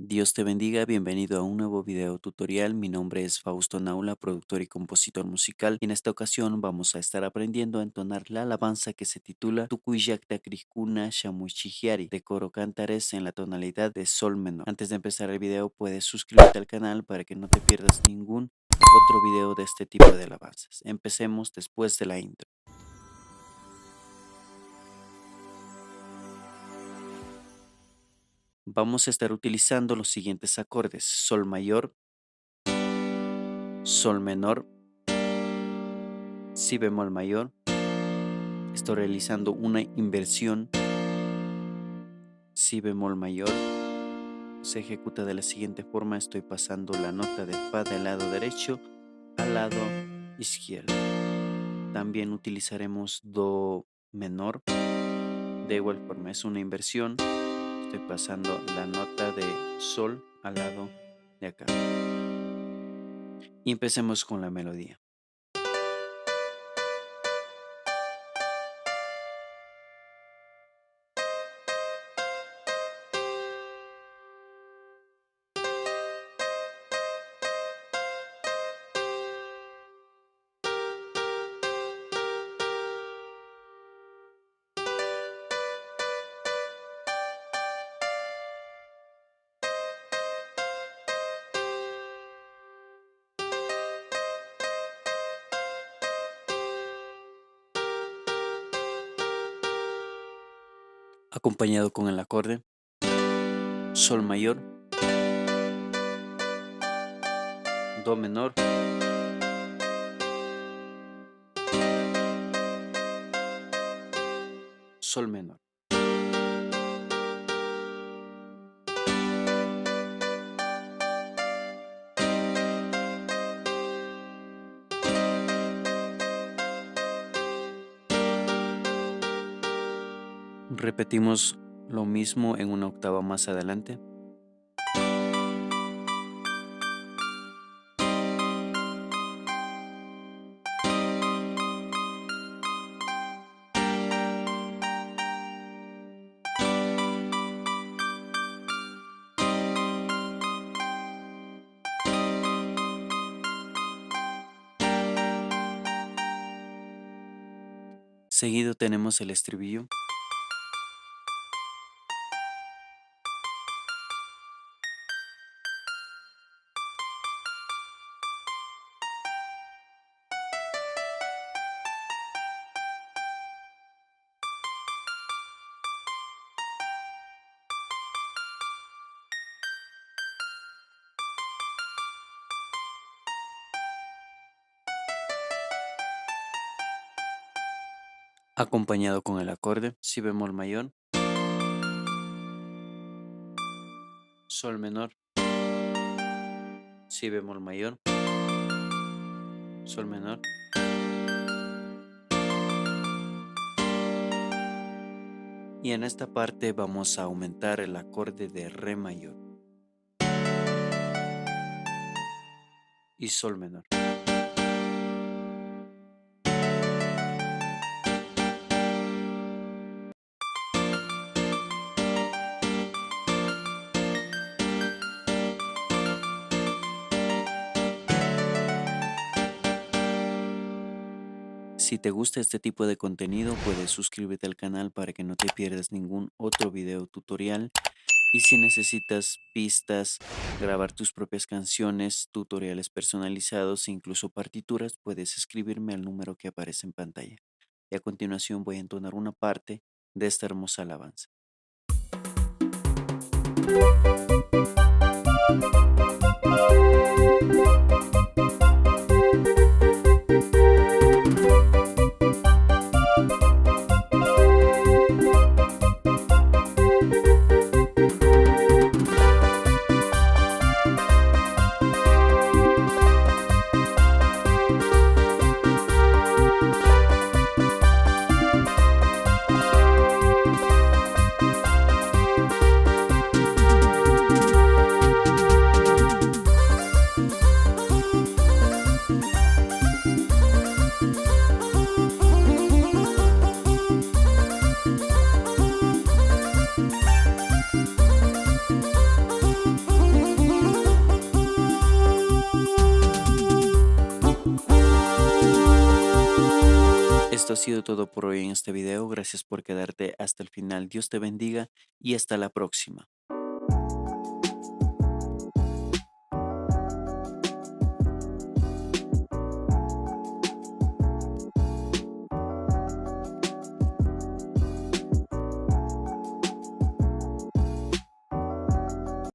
Dios te bendiga, bienvenido a un nuevo video tutorial. Mi nombre es Fausto Naula, productor y compositor musical, y en esta ocasión vamos a estar aprendiendo a entonar la alabanza que se titula Tukuyakta Krishkuna Shamuchihiari de Coro Cantares en la tonalidad de sol menor. Antes de empezar el video puedes suscribirte al canal para que no te pierdas ningún otro video de este tipo de alabanzas. Empecemos después de la intro. Vamos a estar utilizando los siguientes acordes: sol mayor, sol menor, si bemol mayor. Estoy realizando una inversión, si bemol mayor. Se ejecuta de la siguiente forma: estoy pasando la nota de fa del lado derecho al lado izquierdo. También utilizaremos do menor. De igual forma es una inversión. Estoy pasando la nota de sol al lado de acá. Y empecemos con la melodía. Acompañado con el acorde sol mayor, do menor, sol menor. Repetimos lo mismo en una octava más adelante. Seguido tenemos el estribillo. Acompañado con el acorde si bemol mayor, sol menor, si bemol mayor, sol menor, y en esta parte vamos a aumentar el acorde de re mayor y sol menor. Si te gusta este tipo de contenido, puedes suscribirte al canal para que no te pierdas ningún otro video tutorial. Y si necesitas pistas, grabar tus propias canciones, tutoriales personalizados e incluso partituras, puedes escribirme al número que aparece en pantalla. Y a continuación voy a entonar una parte de esta hermosa alabanza. Esto ha sido todo por hoy en este video. Gracias por quedarte hasta el final. Dios te bendiga y hasta la próxima.